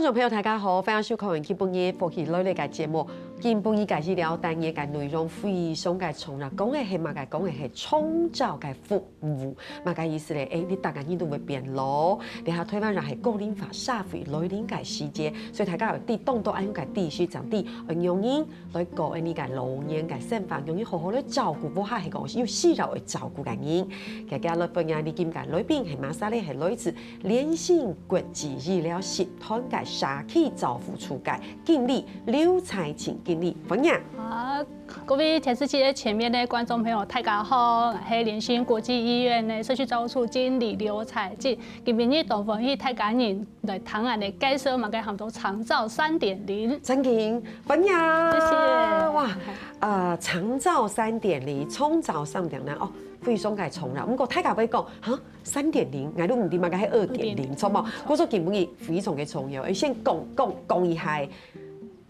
众朋友，大家好，欢迎收看《基本嘅福气类嘅节目。基本嘅介绍了，但嘢嘅内容非常嘅重要。讲嘅係乜嘅？講嘅係創造嘅服務。乜嘅意思咧？你大家呢度會變咯。你下台灣人係高齡化社會來臨嘅時節，所以大家有啲動作，喺個地區上啲用人來過呢個老年嘅生活，用人好好嚟照顧，唔係講要私人去照顧嘅人。大家來分享啲見解，裏邊係乜嘢咧？係來自聯信國際醫療集團嘅社區照護處嘅經理劉彩琴經理，分享。好，各位电视机的前面的观众朋友，大家好，係聯信國際醫院的社區照護處經理劉彩琴。今日同分享大家人來談下的介紹嘛，嘅含到長照3.0。真勁，分享。謝謝。哇，長照3.0，創造3.0哦。非常嘅重要，不過大家會講嚇3.0，我都唔知乜嘅係2.0，錯冇？嗰種根本係非常嘅重要。先講一下，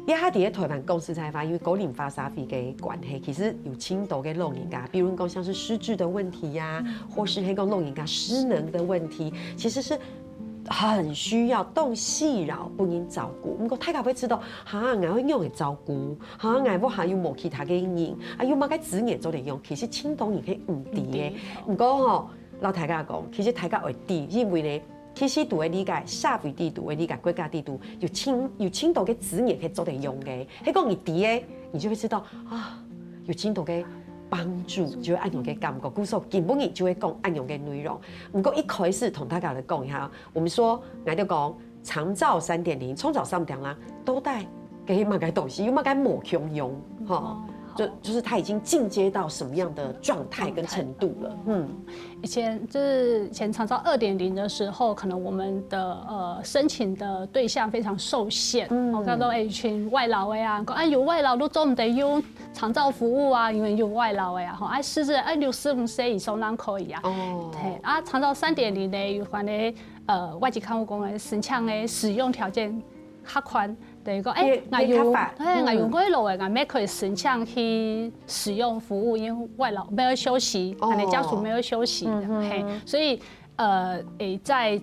一下啲台灣公司才發現，因為高齡化社會嘅關係，其實有輕度嘅老人家，比如講像是失智的問題呀，或是係講老人家失能的問題，其實是很需要動細佬本人照顧。不過大家會知道，嚇我會用嚟照顧，嚇我還有冇其他嘅人，有乜嘅資源做嚟用，其實輕度人係唔啲嘅。不過吼，老大家講，其實大家會啲，因為咧，其實度嘅理解社會地度嘅理解國家地度，有輕度嘅資源係做嚟用嘅。喺講你啲嘅，你就會知道啊，有輕度嘅幫助就會按樣嘅感覺，故所根本就會講按樣嘅內容。不過一開始同大家來講一下，我們說我哋講長照3.0、創造3.0啦，都帶給乜嘅東西，有乜嘅冇強用，哈，就是它已經進階到什麼樣的狀態跟程度了。以前長照2.0的時候，可能我們的申請的對象非常受限。我看到一群外勞的啊，講有外勞都做唔得用長照服務啊，因為有外勞的啊，失智65歲以上人可以啊。對啊，長照3.0呢，有關的外籍看護工的申請的使用條件較寬。對個我有外勞的，我們可以申請去使用服務，因為外勞沒有休息，他的家屬沒有休息，所以在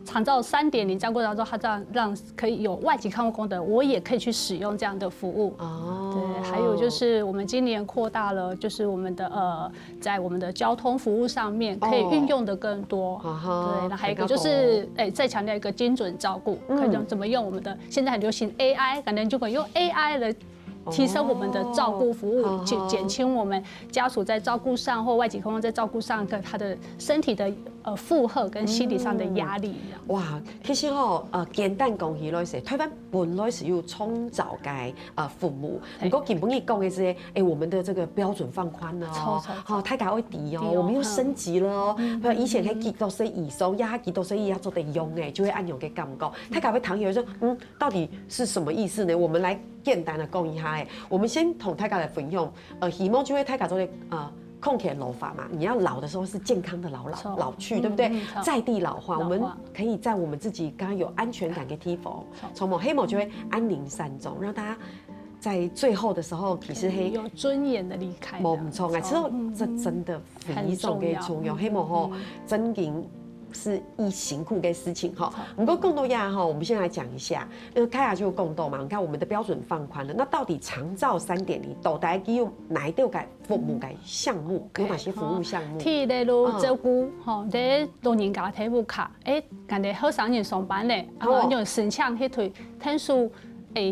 長照3.0這樣過程當中，它這樣讓可以有外籍看護工的，我也可以去使用這樣的服務。對，還有就是我們今年擴大了，就是我們的在我們的交通服務上面可以運用的更多。對，那還有一個就是再強調一個精準照顧，可以怎麼用我們的現在很流行 AI，可能就可以用 AI 來提升我們的照顧服務，去減輕我們家屬在照顧上或外籍看護在照顧上跟他的身體的負荷跟心理上的壓力。哇，其實簡單講起來是，台灣本來是有創造嘅服務，不過根本你講嘅是，我們的這個標準放寬了哦，大家會提哦，我們又升級了哦。譬如以前係幾多歲以上，呀幾多歲以下做得用嘅，就會按樣嘅感覺。大家會談起說，到底是什麼意思呢？我們來簡單的講一下。我們先同大家來分享，希望就會大家做的控制老化嘛。你要老的時候是健康的老去，對不對？在地老化，我們可以在我們自己剛剛有安全感嘅地方，從某黑某就會安寧善終，讓大家在最後的時候其實係有尊嚴的離開。冇錯，其實這真的非常嘅重要，黑某吼真嘅是一辛苦的事情哈。不過更多呀哈，我們先來講一下，開下就更多嘛。你看我們的標準放寬了，那到底長照3.0到底有哪一啲嘅服務嘅項目？有哪些服務項目？例如照顧吼，啲老人家體務卡，人哋好少人上班咧，用申請去推天數。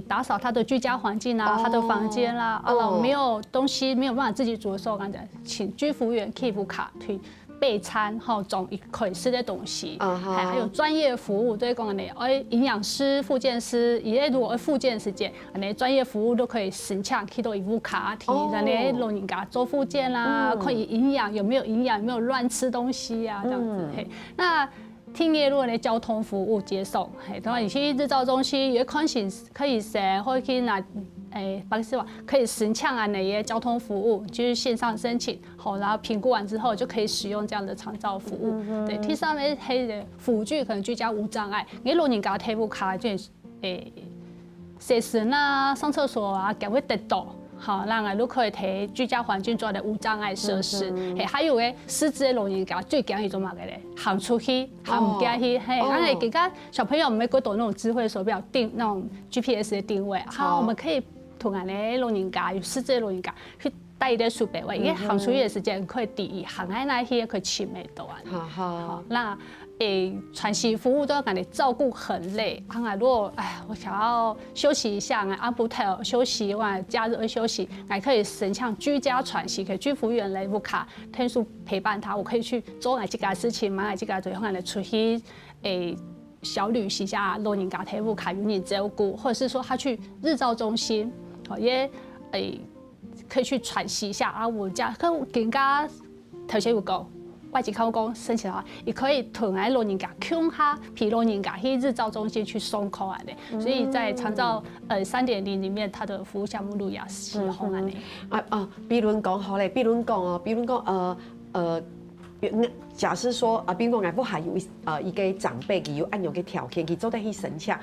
打掃他的居家環境啊，他的房間啦，沒有東西沒有辦法自己煮的時候，剛才請居服員 keep 卡推備餐，種可以吃的東西，還有專業服務，對講嘅營養師、復健師，如果復健時間，專業服務都可以申請去到一副卡提，讓老人家做復健啦，可以營養有沒有營養，有沒有亂吃東西啊，這樣子。那聽業路的交通服務接送，同埋而且日照中心有可能可以寫，或者拿不是話可以申請啊那些交通服務，就是線上申請，好，然後評估完之後就可以使用這樣的長照服務。對，第三呢係輔具，可能居家無障礙，你老人家體務卡就設施啊、上廁所啊，咁會得到。好，让啊，都可以提居家环境做的无障碍设施。还有诶，失智的老人家最惊伊做嘛个咧？行出去，行唔惊去，嘿，咱会给个小朋友没过懂那种智慧手表定那种 GPS 的定位。好，我们可以同安的老人家有失智的老人家去带伊的手表位，因为行出去的时间可以第一，行喺那些可以亲美到啊。好，那。喘息服务都要感觉照顾很累。如果我想要休息一下，安不太休息，假日休息，可以省像居家喘息，可以居服务员来不卡天数陪伴他，我可以去做这个事情，这个最后来出去小旅行一下，老人家提不卡有人照顾，或者是说他去日照中心，也可以去喘息一下我家跟更加头先有讲。外籍看护工申请的话，也可以同来老人家供下，陪老人家去日照中心去送口啊的。所以在长照3.0里面，它的服务项目路也是红安的。比如讲好嘞，比如讲假设说比如讲，俺不还有一个长辈，有按有个条件，佢做得去省下，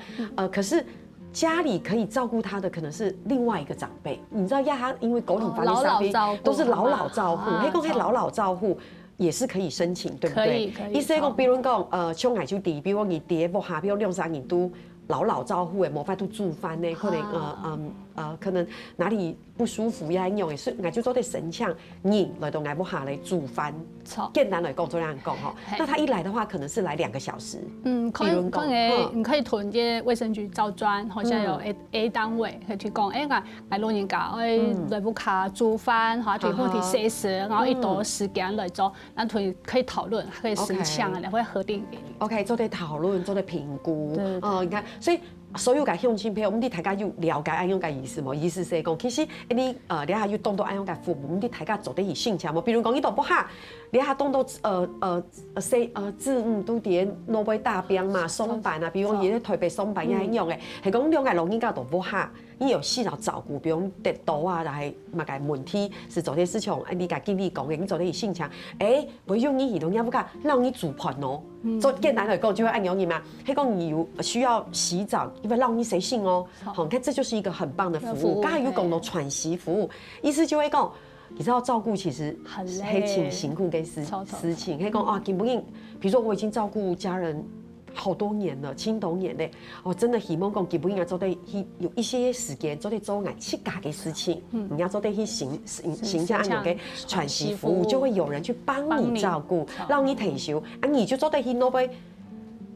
可是。家里可以照顾他的可能是另外一个长辈，你知道他因为狗领法律上边都是老照护，黑公黑老照护也是可以申请，对不对？可以。意思讲，比如讲像矮就低，比如讲你爹不下，比如2-3年都老照护的，无法度住翻呢，可能可能哪里不舒服呀，用的是矮就做的神像人来到矮不下来住翻。简单来讲，这样讲哈，那他一来的话，可能是来2个小时。可以，你可以囤些卫生局招专，好像有 A 单位可以提供，老人家来不卡煮饭，或者提供设施，然后一段时间来做，那可以讨论，可以申请啊，会核定给你。OK， 做的讨论，做的评估，你看，所以。所有嘅乡亲朋友，我们大家要了解安样嘅意思冇？意思是讲，其实你你下要懂到安样嘅服务，我们大家做得起性强冇？比如讲，你都不下，你下懂到字都伫挪威大边嘛，松板啊，比如讲伊咧台北松板也安样嘅，系讲两个老人家都不下。你有细到照顾，比如跌倒啊，然后嘛个问题是做些事情，你甲经理讲嘅，你做得起性强，不用你移动，要不噶让你煮盘哦。做简单来讲，就会按容易嘛。黑讲你有需要洗澡，因为让你随性哦。好，你看这就是一个很棒的服务。刚才有讲到喘息服务，意思就会讲，你知道照顾其实很累，请辛苦跟私情。黑讲根本比如说我已经照顾家人。好多年了，青多年嘞，真的希望讲基本应该做得有一些时间做得做俺自家的事情，你要做得去行这样的喘息服务，就会有人去帮你照顾，让你退休，你就做得去那边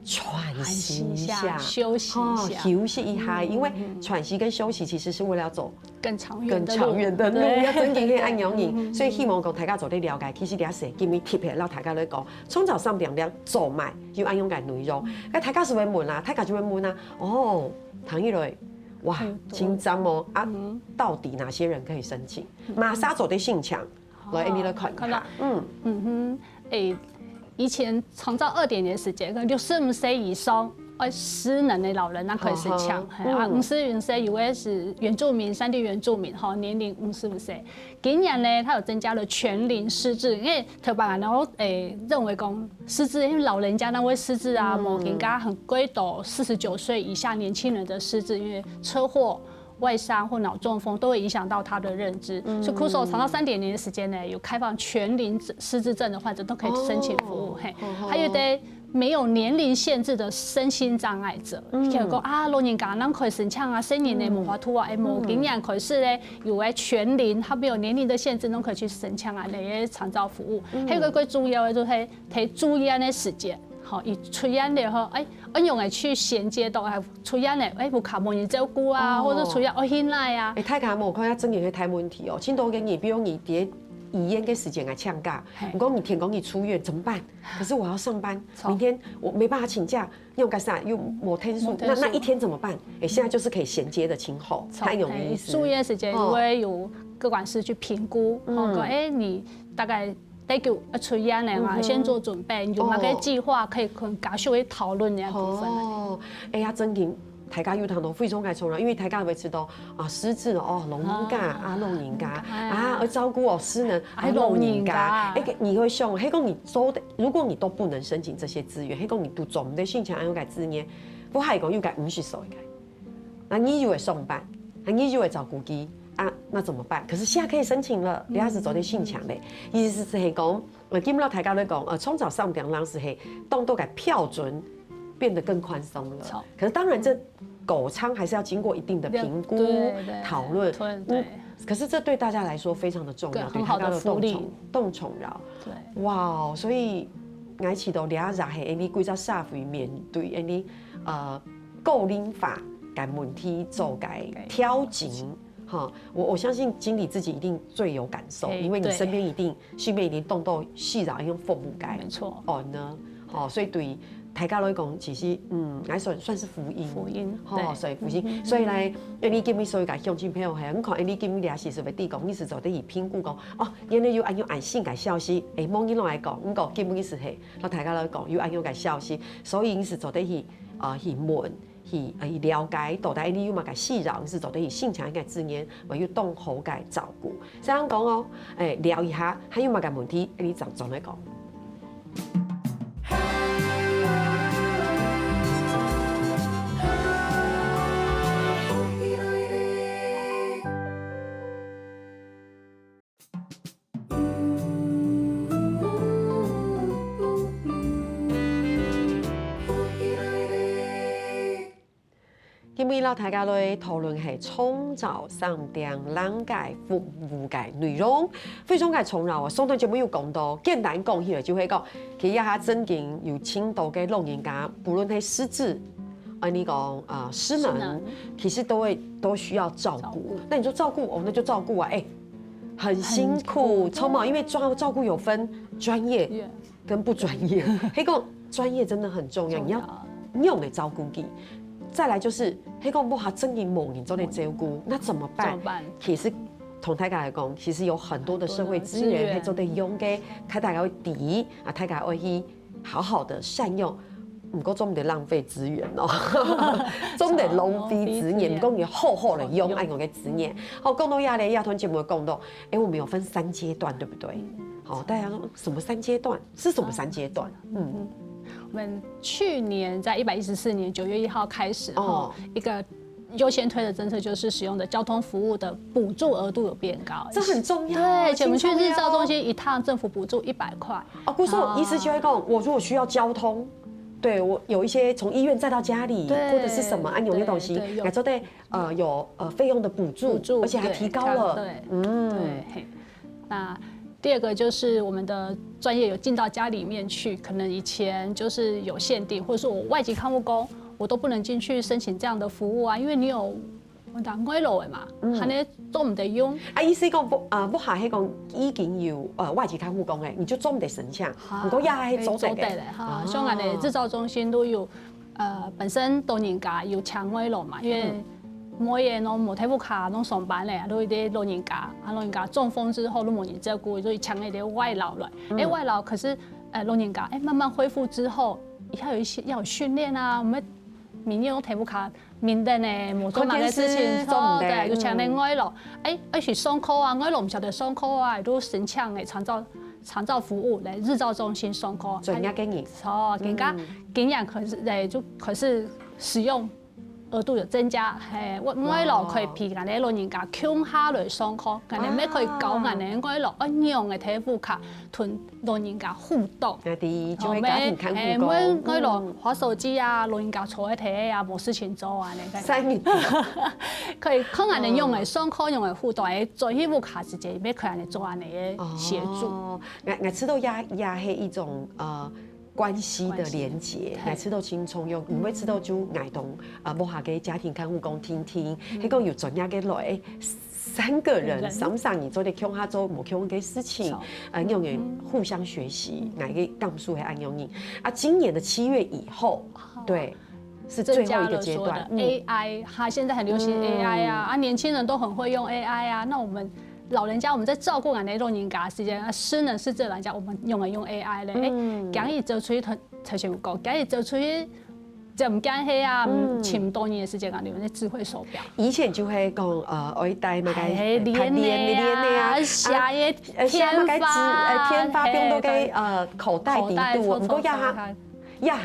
喘息一下，休息一下，因为喘息跟休息其实是为了要走更长远的路，要真正去按容易，所以希望讲大家做得了解，其实你也是今日贴起让大家来讲，从早上2点做埋要按用嘅内容，大家是会问啊，大家就会问啊，唐一雷，哇，紧张哦到底哪些人可以申请？马上做得性强，来你来看看，以前长照2.0时间，65岁以上失能的老人那可以申请，50岁有的是原住民、山地原住民，年龄55岁。今年呢，它有增加了全龄失智，因为特别然后认为讲失智，因为老人家那会失智啊，某人家很归到49岁以下年轻人的失智，因为车祸。外伤或脑中风都会影响到他的认知，所以酷手长到3.0的时间呢，有开放全龄失智症的患者都可以申请服务，还有的没有年龄限制的身心障碍者，譬如讲老人家咱可以申请啊，成年的无法度啊，无经验可是呢有全龄，他没有年龄的限制，都可以去申请啊，那些长照服务。还有一个最重要的就是提住院的时间。好，以出院了后，用来去衔接到出院了，有卡无人照顾啊，或者出院醒来啊。太卡无，看下真嘅太问题哦。青岛给你，比如你伫医院嘅时间来请假，如果你天公你出院怎么办？可是我要上班，明天我没办法请假，用干啥？又没天数，那一天怎么办？现在就是可以衔接的前后，太有意思。住院时间会有各管事去评估，你大概。得叫出院的嘛，先做准备，有那个计划可以跟家属去讨论的部分。呀，真紧，大家有谈到非常该重要，因为大家会知道失智老人家老人家要照顾失能老人家，你会想，黑公你做的，如果你都不能申请这些资源，黑公你都做唔得性强安有个资源，不还讲又该50岁个，那你就会上班，你就会照顾佢。啊，那怎么办？可是现在可以申请了，你还是走在性强嘞。意思是讲，今日大家在讲，冲澡上点，让是嘿，动作改票准变得更宽松了。可是当然，这狗仓还是要经过一定的评估、讨论。可是这对大家来说非常的重要，对大家的动宠饶。对，哇，所以我起到俩日嘿，你规则社会面对你固定法改问题做改调整。哈，我相信经理自己一定最有感受，因为你身边一定身边一定动到细扰用父母改，没错哦呢，好，所以对大家来讲，其实来算是福音，好，所以福音，所以来，你今日所以甲乡亲朋友系，我看你今日俩是为地讲，你是做得以评估讲，哦，原来有按用按性改消息，某人来讲，我讲今日是系，那大家来讲有按用改消息，所以你是做得去去问。去了解到底你有嘛个细扰是做对性强一个字眼，我要动好个照顾。这样讲哦，聊一下，还有嘛个问题，你怎来讲？今日大家来讨论系冲澡上点人界服务嘅内容，非常嘅重要啊！上段节目有讲到，简单讲起来就会讲，其实下真正有轻度嘅老人家，不论係失智，你讲失能，其实都需要照顾。那你说照顾哦，那就照顾啊，很辛苦，超忙，因为照顾有分专业跟不专业。黑讲专业真的很重要，你要用嚟照顾佢。再来就是，黑讲不好，真嘅某人做嚟照顾，那怎么办？其实同大家来讲，其实有很多的社会资源可以做得用嘅，睇大家会抵啊，大家会去好好的善用。唔过总唔得浪费资源哦，总得浪费资源，唔讲要好好的用爱我嘅资源。好，讲到亚团节目讲到，我们有分3阶段，对不对？好，大家说什么3阶段？是什么3阶段？我们去年在114年9月1号开始，一个优先推的政策就是使用的交通服务的补助额度有变高，这很重要。对，且我们去日照中心一趟政府补助100块。哦，不是，意思就会讲，我如果需要交通，对我有一些从医院再到家里，或者是什么安有些东西，来做对有费用的补助，而且还提高了。对，那。第二个就是我们的专业有进到家里面去，可能以前就是有限定，或者说我外籍看护工，我都不能进去申请这样的服务啊，因为你有我讲外劳的嘛，还能做唔得用。意思讲不下迄讲已经有外籍看护工诶，你就做唔得申请，不过也系做得嘅哈。像我哋日照中心都有本身老人家有请外劳嘛，因为。每个拢无体副卡，拢上班咧，都有啲老人家，老人家中风之后，都冇人照顾，所以抢一啲外劳来。外劳可是老人家慢慢恢复之后，要有一些要有训练啊，我们民间用体副卡，面对呢冇做哪个事情做对，就抢啲外劳，一起送课啊，外劳唔晓得送课啊，都申请嘅长照服务来日照中心送课。专业经验，人家经验可是使用。额度有增加，外劳可以批人哋老人家抢下来上课，人哋咩可以教人哋外劳用嘅体副卡同老人家互动。就会家庭看护工。外劳滑手机啊，老人家坐喺地啊，冇事情做啊，可以看人哋用嚟上课，用嚟互动，做体副卡直接咩佢人哋做人哋嘅协助。我知道也系一种关系的连结，来吃到轻松用，唔会吃到就爱动无下给家庭看护工听，迄个有专业嘅来3个人上你做的强下做冇强嘅事情，用人互相学习，哪个杠数系按用你今年的7月以后，对。是最后一个阶段 ，AI， 它现在很流行 AI 啊，年轻人都很会用 AI 啊，那我们。老人家我们在照顾人哋老人家时间，失能失智老人家我们用 AI 咧，今日做出去头先有讲，今日做出去就唔惊黑啊，请多年的时间啊，你们的智慧手表。以前就会讲我戴那个练的啊，下嘅天发天发变到嘅口袋底度，不过要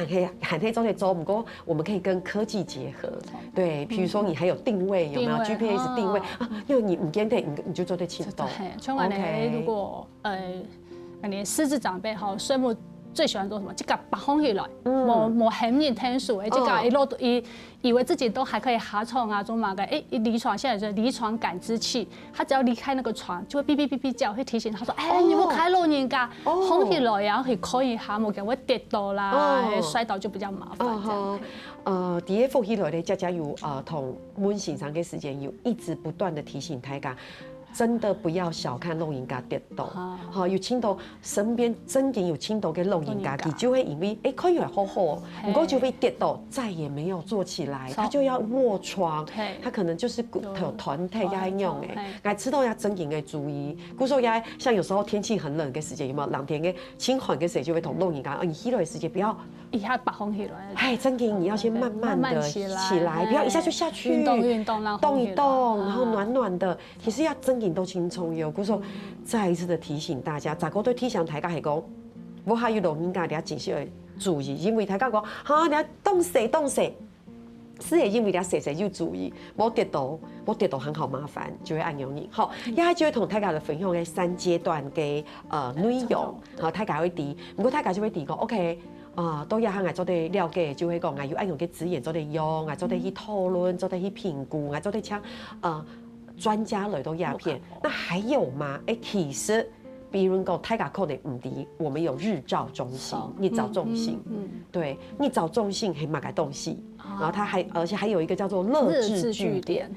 喊黑中的州，不过我们可以跟科技结合，对，比如说你还有定位，有没有 GPS 定位啊？因为你唔见得你就做对启动。像我哋如果你狮子长辈哈，水母最喜欢做什么？这个把风起来，冇很认天数，这个以为自己都还可以下床啊，做嘛个？离床现在就是离床感知器，它只要离开那个床，就会哔哔哔哔叫，会提醒他说，你有开老人家，风起来然后可以可以下，冇给我跌倒啦，摔倒就比较麻烦这样。第一风起来咧，家家有同温醒上嘅时间有一直不断的提醒大家。真的不要小看老人家跌倒，好有青岛身边真正有青岛嘅老人家，佢就会因为看起来好好，不过就会跌倒，再也没有坐起来，他就要卧床，他可能就是骨头团体也用诶，该知道要真正嘅注意。故说也像有时候天气很冷嘅时节，有冇冷天嘅清寒嘅时节，就会同老人家，你起来嘅时节不要一下把风起来，真正你要先慢慢的起来，不要一下就下去，运动，动一动，然后暖暖的，其实要真正都轻松有。故说再一次的提醒大家，咋个对提醒大家系讲，我还有老人家，你要继续注意，因为大家讲，你要动势，是也因为你要谁就注意，冇跌倒很好麻烦，就会按用你。好，也就会同大家的分享嘅3阶段嘅内容，好，大家会提，不过大家就会提讲 ，OK。都也行，做啲了解，就会讲，有按用嘅资源做啲用，做啲去讨论，做啲去评估，做啲请专家来到鸦片。那还有吗？其实，比如讲，大家可能唔知，我们有日照中心，日照中心，对，日照中心系乜嘅东西？然后而且还有一个叫做乐智据点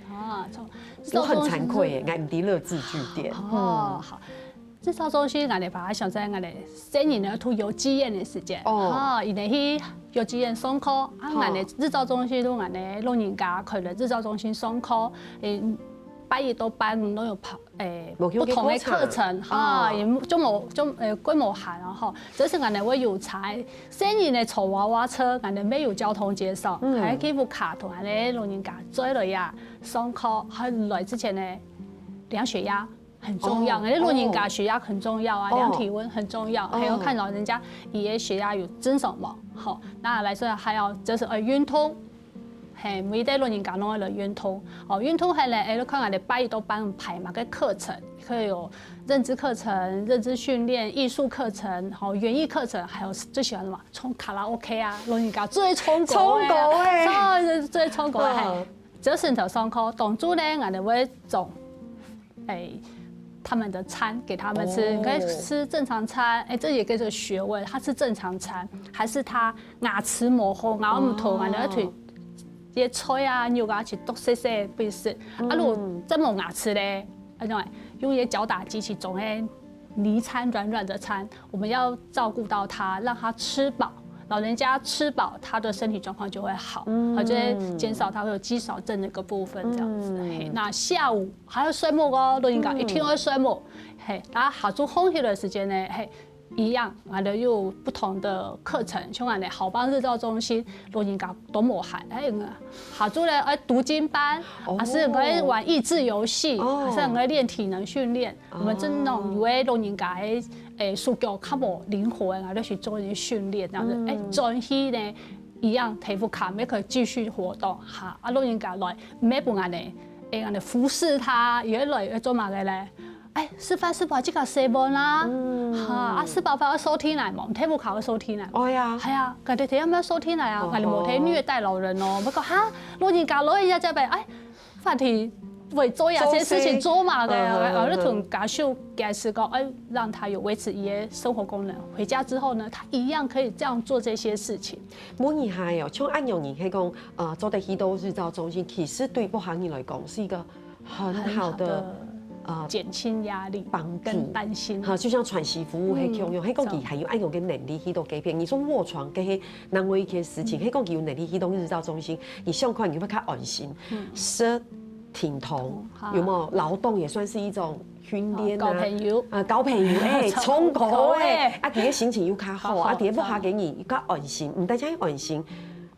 我很惭愧耶，我唔知乐智据点。好。日照中心，我哋把它想在我哋新年呢，有纪念的时间，伊哋去幼稚園上課，我哋日照中心都我哋老人家去了日照中心上課，8月到8五都有不同的课程，也規模限啊，哈，這是我哋會有採新年的坐娃娃車，我哋沒有交通接送，係幾副卡同我哋老人家做嚟呀上課，喺來之前呢量血壓。很重要，那老人家血压很重要啊，量体温很重要，还要看老人家爷爷血压有增什么。好，那来说还要就是运通，每代老人家拢要运通。运通系咧，看我哋8月到8五排嘛个课程，可以有认知课程、认知训练、艺术课程、园艺课程，还有最喜欢什么？冲卡拉 OK 啊，老人家最冲狗最冲狗这是头上课，当初呢，我哋会种他们的餐给他们吃，你可以吃正常餐，这也跟这个学问，他吃正常餐，还是他牙齿模糊，咬唔透，然后腿也吹啊，牛牙齿都细细不是，如果真冇牙齿咧，用一些搅打机器种诶泥餐软软的餐，我们要照顾到他，让他吃饱。老人家吃饱，他的身体状况就会好，就会减少他会有肌少症的一个部分这样子。那下午还要睡梦哦，老人家一定要睡梦。然后下做空气的时间呢，一样，我哋有不同的课程，像我哋好帮日照中心，老人家都冇限，下做咧读经班，还是我玩益智游戏，还是我练体能训练。我们这种有的老人家手脚较无灵活，我哋去做一些训练，这样子，转去呢一样提副卡，也可以继续活动。哈，老人家来，每部我哋服侍他，也来做嘛个咧。吃饭吃饱即刻洗碗啦，吃饱饭要收天嚟嘛，唔睇冇考要收天嚟。係啊，佢哋睇有咩收天嚟啊？我哋冇睇虐待老人哦，不過老人家就係反正為做呀這些事情做嘛嘅，我哋同家屬解釋講，讓他有維持一些生活功能。回家之後呢，他一樣可以這樣做這些事情。模擬下哦，像按用人係講，做得起到日照中心，其實對不行人來講是一個很好的。减轻压力，跟担心。就像喘息服务，迄用，迄个佢还有按用嘅能力去到改变。你说卧床，嘅难为一件事情，迄个佢有能力去到日照中心，你上课你会较安心。舌挺同，有冇有劳动也算是一种训练交朋友，交朋友，冲口第一心情又较好，第一不下给你较安心，唔单止安心，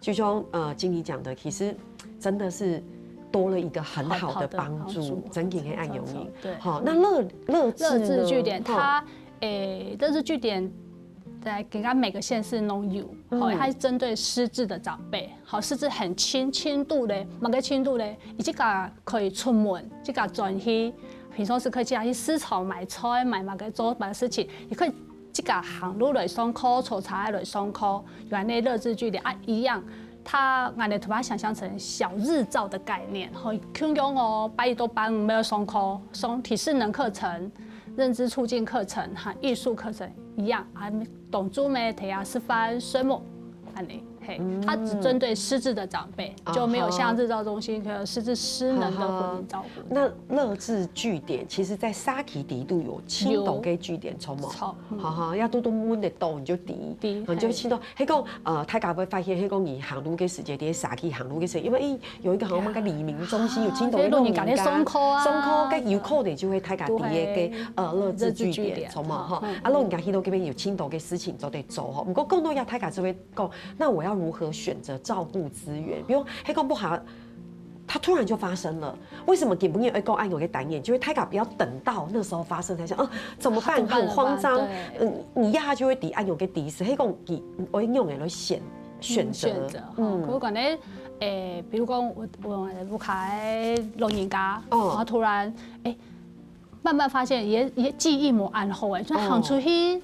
就像经理讲的，其实真的是。多了一个很好的帮助，真嘅按用你。对，好，那乐智据点，它乐智据点在给他每个县市弄有，好，它是针对失智的长辈，好，失智很轻度的，某个轻度的，伊这个可以出门，这个转去，平常时可以去市场买菜，买某个做某个事情，也可以这个行路来上课，抽查来上课，原来乐智据点啊一样。他俺哋把它想象成小日照的概念，好，像哦，拜一多班没有上课，上体适能课程、认知促进课程和艺术课程一样啊，懂珠咩提啊示范水墨，安尼。它只针对失智的长辈，就没有像日照中心可失智失能的婚姻照顾。那乐智据点其实在沙溪地都有青岛嘅据点，错冇？哈哈，要多稳的岛你就你就青岛。迄讲大家会发现，迄讲以航路嘅时间点沙溪航路嘅时，因为有一个好像个黎明中心有青岛的弄人家松科啊，松科嘅有可能就会大家伫嘅乐智据点，错冇哈？啊，老人家去到嗰边有青岛嘅事情就得做哈。不过更多要大家就会讲，那我要如何选择照顾资源？比如黑工不好，它突然就发生了，为什么给不会够按有个单眼？就会太卡不要等到那时候发生才想，怎么办？很慌张，你压就会抵按有个抵死，黑工给我用来选择，我感觉比如讲我不开老人家，然后突然慢慢发现也记忆冇安好就行出去，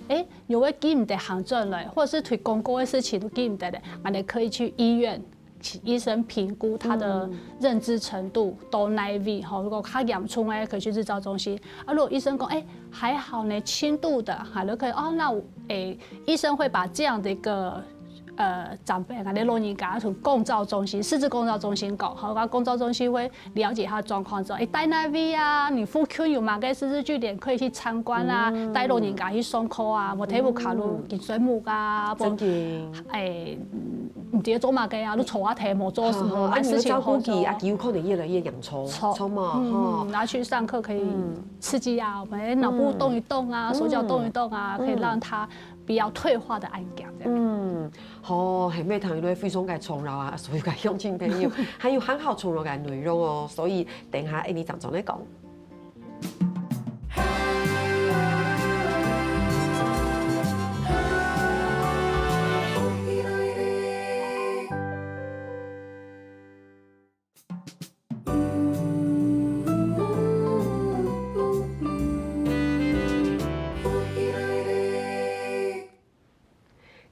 有位记唔得行转来，或者是推公告的事情都记唔得的，我们可以去医院，请医生评估他的认知程度到哪位哈。如果他严重可以去日照中心。如果医生讲还好呢，轻度的，还可以那医生会把这样的一个。长辈啊，你老人家从公照中心、失智公照中心搞，好，公照中心会了解他的状况之后，带那位啊，你附近有哪个失智据点可以去参观啊，带老人家去上课啊，无体无卡路进水木啊，真唔知做嘛个啊，你坐下题无做什么，啊，你照顾佢啊，有可能越来越养抽嘛，拿去上课可以刺激啊，我们脑部动一动啊，手脚动一动啊，可以让他不要退化的安感。好，系咩谈到非常嘅重要啊，所以嘅乡亲朋友还有很好重要嘅内容哦，所以等下你站长来讲。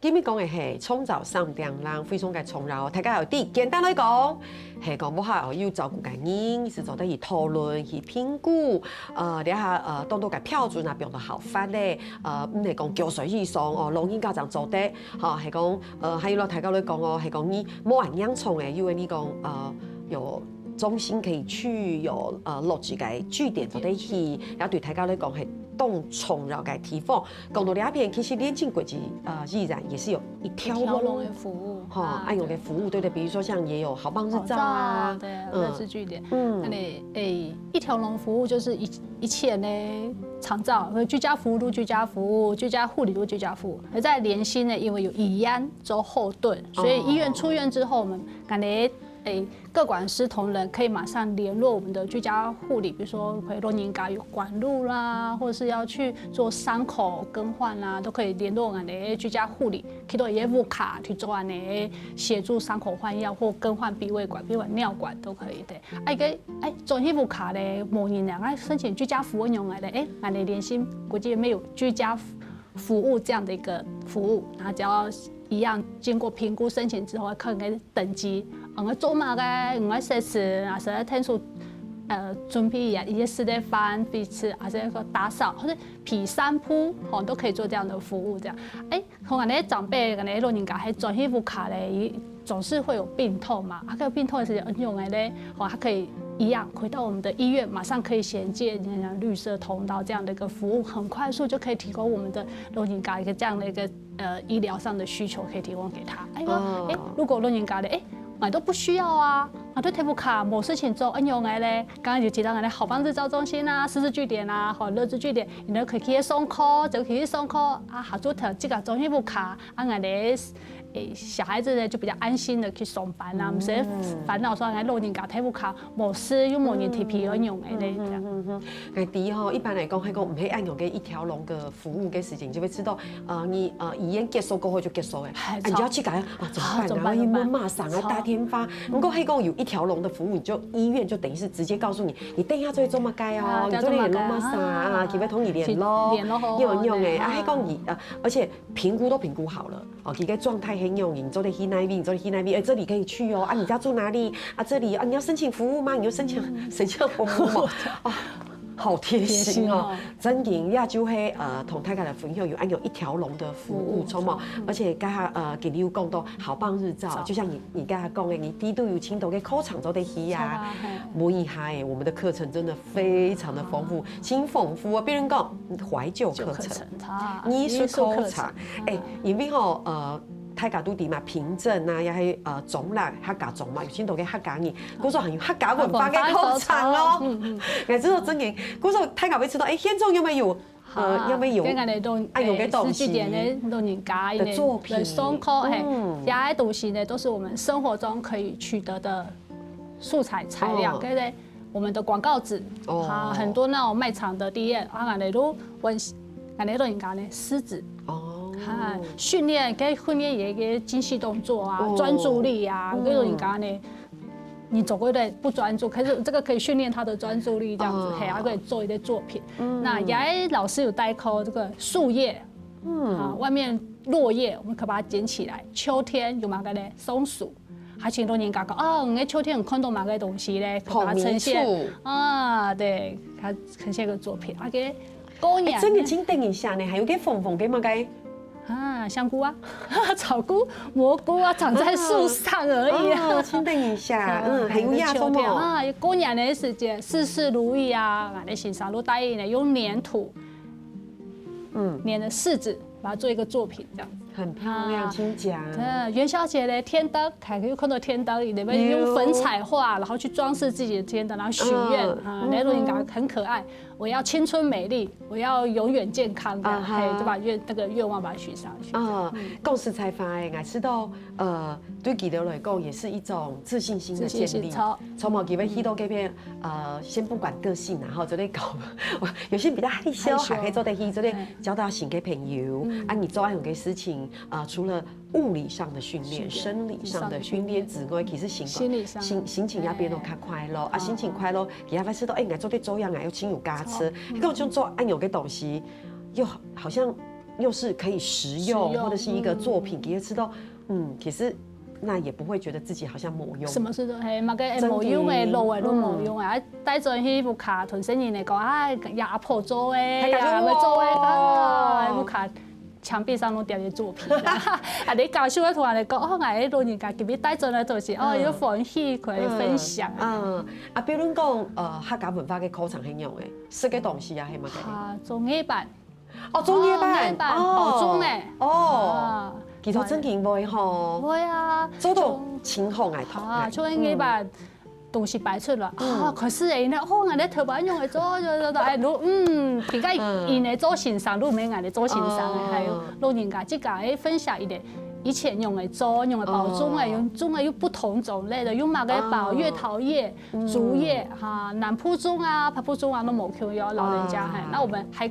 今日讲的是创造3点人非常嘅重要，大家有啲简单来讲，系讲不好要照顾嘅人，是做得去讨论、去评估，底下当到嘅标准啊，变得好法咧，唔系讲教水以上老人家长做得，系讲还有大家来讲系讲你冇人养宠嘅，因为你讲有中心可以去，有落几个据点做得去，然后对大家来讲系。动宠绕改提放，讲到两片，其实连进轨迹依然也是有一条龙的服务，按有的服务，对的，比如说像也有好棒日照啊，对，乐智据点，那你一条龙服务就是一切呢，长照和居家服务都居家服务，居家护理都居家服务，而在联心呢，因为有医安做后盾，所以医院出院之后，我们感觉。各管师同仁可以马上联络我们的居家护理，比如说可以老人家有管路啦，或者是要去做伤口更换啦，都可以联络我们的居家护理，去到业务卡去做安的协助伤口换药或更换鼻胃管、鼻管尿管都可以的。做业务卡的某人啊，申请居家服务用来的，俺的联心国际没有居家服务这样的一个服务，然后只要一样经过评估申请之后，看个等级。我做嘛个，我设施啊，是天数，准备啊一些吃的饭、彼此啊这个打扫或者皮散铺，都可以做这样的服务。这样，同俺那长辈、俺那老人家还转衣服卡嘞，总是会有病痛嘛，有病痛的时候用嘞，他可以一样回到我们的医院，马上可以衔接绿色通道这样的一个服务，很快速就可以提供我们的老人家一个这样的一个医疗上的需求，可以提供给他。如果老人家的我都不需要啊，对提不卡某事情做用的嘞，刚刚就提到的好帮日照中心啊、失智据点啊、乐智据点，你都可以去上课，就可以上课啊，合作这个中医不卡，我的小孩子呢就比较安心的去上班啊，唔使烦恼说老人家体不卡无事又无人提皮而用的咧。哎，第一一般来讲，迄个唔系按用嘅一条龙嘅服务嘅事情，就会知道，你医院结束过后就结束诶，你就要去改怎么办？然后因为马上大天发，如果迄个有一条龙的服务，你就医院就等于是直接告诉你，你等一下做做乜该哦，你做联络马上啊，佢要同你联络，用诶，迄个而且评估都评估好了，佢嘅状态很有，你做的去那边，你做的去那边，这里可以去哦，你家住哪里？这里你要申请服务吗？你就申请服务嘛，好贴心哦！真嘅亚洲係同大家的分享有按有一条龙的服务，錯冇？而且家下給你有講到好棒日照，就像你剛才講嘅，你低度有青島嘅課程做得起呀，冇遺憾誒，我們的課程真的非常的豐富，輕豐富啊！別人講懷舊課程、藝術課程，因為大家都知嘛，平鎮啊，又係總啦，客家總嘛，有青島嘅客家語，嗰種係客家文化嘅課程咯。我知道真嘅，嗰種大家會知道，現場有沒有？有沒有？跟都有嘅東西的老人家的作品、上課，這些東西呢，都是我們生活中可以取得的素材材料，對不對？我們的廣告紙，很多那種賣場的店，俺哋都老人家呢獅子。訓練可以訓練一個精細動作啊，專注力啊。那老人家呢，你走過來不專注，可是這個可以訓練他的專注力，這樣子，還可以做一些作品。那也老師有帶考這個樹葉，外面落葉，我們可把它撿起來。秋天有嘛個呢？松鼠，還請老人家講，我秋天有看到嘛個東西咧，可把它呈現對，它呈現個作品。啊個過年，真的請等一下呢，還有個鳳鳳嘅嘛個？香菇啊，草菇、蘑菇啊，長在樹上而已。請等一下，還有亞洲嘛？過年的時節，事事如意啊！俺哋欣賞都答應呢，用粘土，粘的柿子，把它做一個作品，這樣子。很漂亮，請講。元宵節的天燈，還有看到天燈，你們用粉彩畫，然後去裝飾自己的天燈，然後許願啊，那種應該很可愛。我要青春美麗，我要永遠健康的，就把那個願望把它許上去。講實在話誒，我知道對佢哋來講也是一種自信心的建立。從某幾位去到嗰邊，先不管個性，然後就嚟搞，有些比較害羞，還可以做得去，就嚟交到新嘅朋友。你做安樣嘅事情，除了物理上的訓練、生理上的訓練之外，其實心情也變得較快樂。心情快樂，其實發現到我做得這樣，又親有加持。一個就做安樣嘅東西，又好像又是可以實用，或者是一個作品，給他知道，其實那也不會覺得自己好像冇用。什麼事都係，嘛個冇用嘅，路嘅都冇用啊！帶進去部卡同新人嚟講，也阿婆做嘅，也會做嘅，部卡。牆壁上都雕嘅作品，你搞笑嘅同人哋講，我哋老人家佢哋帶進來就是要歡喜佢哋分享。比如講，客家文化嘅課程很用嘅，識嘅東西啊係乜嘅？綜藝班，綜藝班，包裝嘅，其實真勁會吼，會啊，做到青紅愛頭。綜藝班。東西擺出來可是人咧，人哋頭版用嚟做，比較人嚟做欣賞，都唔係人嚟做欣賞嘅，還有老人家即係分享一點，以前用嚟做，用嚟包裝嘅，用種嘅有不同種類的，用乜嘅包月桃葉、竹葉南埔粽啊、拍埔粽啊都冇用，老人家那我們還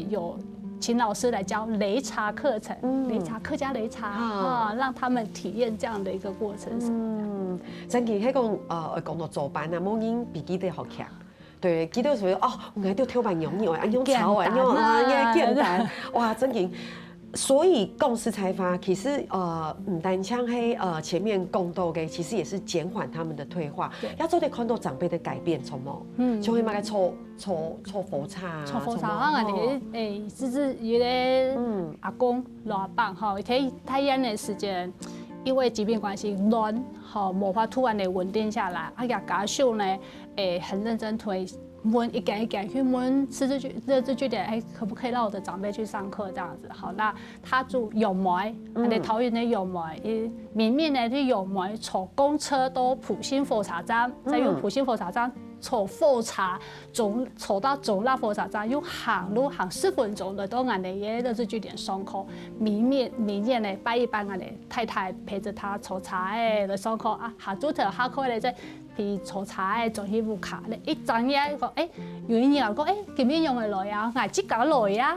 有請老師來教擂茶課程，擂茶客家擂茶讓他們體驗這樣的一個過程。真嘅，迄個講到做班啊，冇人比記得好強。對，記得說我哋都跳板容易，安用炒安用簡單，哇，真嘅。所以講實在話，其實唔單槍係前面講到嘅，其實也是減緩他們的退化。要做得看到長輩的改變，從冇，就會買個搓火茶，搓火茶，我哋就是有啲阿公老阿伯哈，佢太遠嘅時間，因為疾病關係亂，無法突然地穩定下來，家屬呢，很認真推。問一件去問自據點，可不可以讓我的長輩去上課這樣子？好，那他住友梅，桃園的友梅，明面呢啲友梅坐公車到埔心火車站，再用埔心火車站坐火车坐到中拉火车站，又行路行10分钟来到俺的乐日据点上课。明年呢，拜一班俺的太太陪着他坐车来上课啊，下早头下课咧，即去坐车做起副卡咧。一陣嘢講，有人又講，點樣用嚟來啊？我自家來啊，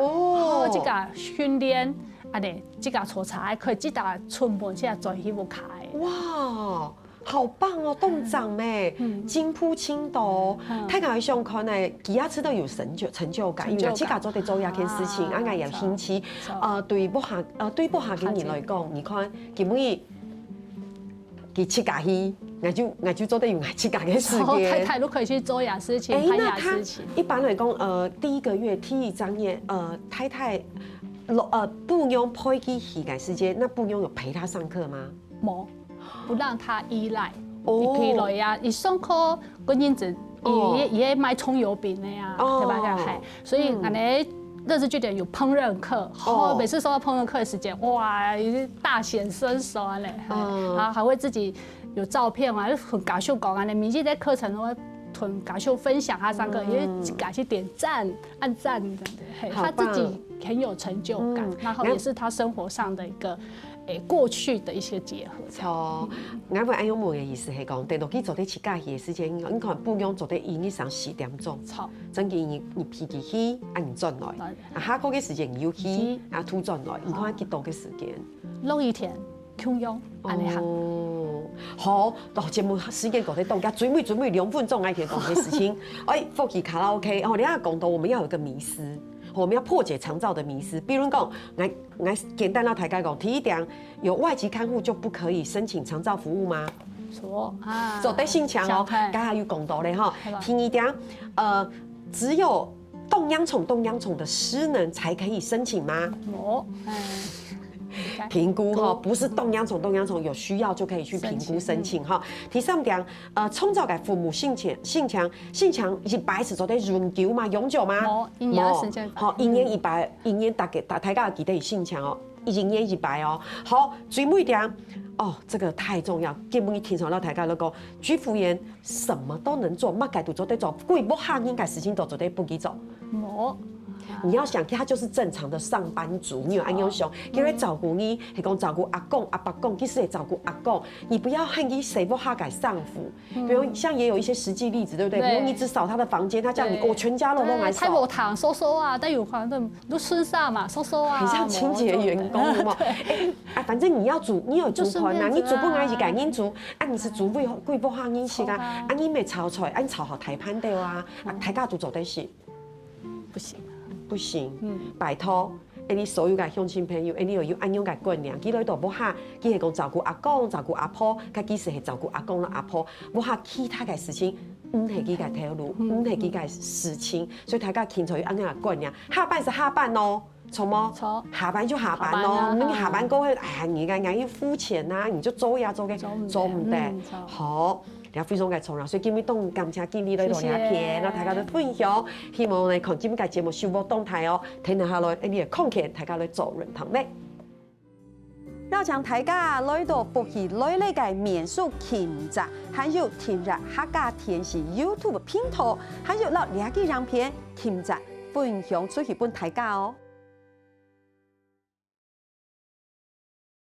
自家訓練。啊咧，自家坐车可以自家出门去做起副卡。哇，好棒哦，洞长咩，金铺青豆，太搞上看呢，其他次都有成就感，因为自家做得做一件事情，啊，也兴趣，对不下嘅人来讲，你看，基本伊佢自家去，我就做得用自家嘅时间。太太都可以去做雅事情，拍雅事情。一般来讲，第一个月第一张页，太太。不用陪去时间时间，那不用有陪他上课吗？冇，不让他依赖。佢来呀，一上课嗰陣子，也賣葱油餅的呀，對吧？係，所以俺哋日式據點有烹飪課，每次收到烹飪課的時間，哇，大顯身手啊嘞，然後還會自己有照片啊，很搞笑講啊，你每日在課程會。很感受分享他上课，也感去点赞、按赞等等，他自己很有成就感，然后也是他生活上的一个过去的一些结合。错，我问安永问的意思是讲，第六去做啲切假期的时间，你看不用做啲营业上10点钟，错，整个你脾气去，你转来，下课的时间你又去，突转来，你看几多嘅时间？弄一天。共用，安尼行。好，到节目时间搞得到，加最尾2分钟爱听讲嘅事情。福气卡拉 OK， 你要讲到我们要有一个迷思，我们要破解长照的迷思。比如讲，我简单到大家讲，第一点，有外籍看护就不可以申请长照服务吗？错啊，做得性强哦，刚才有讲到嘞哈。第一点，只有冻养宠的失能才可以申请吗？评估哈，不是冻养宠有需要就可以去评估申请哈。第三点，创造嘅父母性強是白是做得永久嘛，永久嗎？一年時間。好，一年大家記得性強哦，一年100哦。好，最尾一點這個太重要，基本聽上到大家都講，居服員什麼都能做，乜嘢都做得做，貴不下應該事情都做得不記做。你要想，他就是正常的上班族，你有安用想，叫他照顾你，是讲照顾阿公、阿伯公，其实也照顾阿公。你不要恨你谁不哈改上服，比如像也有一些实际例子，对不对？比如你只扫他的房间，他叫你我全家人都来扫。太无糖收收啊，但有可能都孙煞嘛，收收啊。很像清洁员工，有冇？反正你要煮，你有煮团啊，你煮不爱是改你煮，你是煮贵不哈你吃啊，你没炒出来，你炒好台盘掉啊，台家煮做得是不行。不行，拜托，你所有嘅乡亲朋友，你又要安樣嘅觀念，佢嚟到冇下，佢係講照顧阿公、照顧阿婆，佢其實係照顧阿公同阿婆，冇下其他嘅事情，唔係佢嘅條路，唔係佢嘅事情，所以大家清楚要安樣嘅觀念。下班是下班咯，錯嗎？錯。下班就下班咯，你下班過去，你嘅要付錢啊，你就做呀做嘅，做唔得，好。了非常嘅重要，所以今日都感謝經理來到聊天，大家都分享，希望你看今日嘅節目收穫動態哦，聽下來你嘅空間，大家來做認同咧。邀請大家來到福氣來呢嘅民宿勤集，還有聽日客家電視 YouTube 頻道，還有落兩個影片勤集分享出去俾大家哦。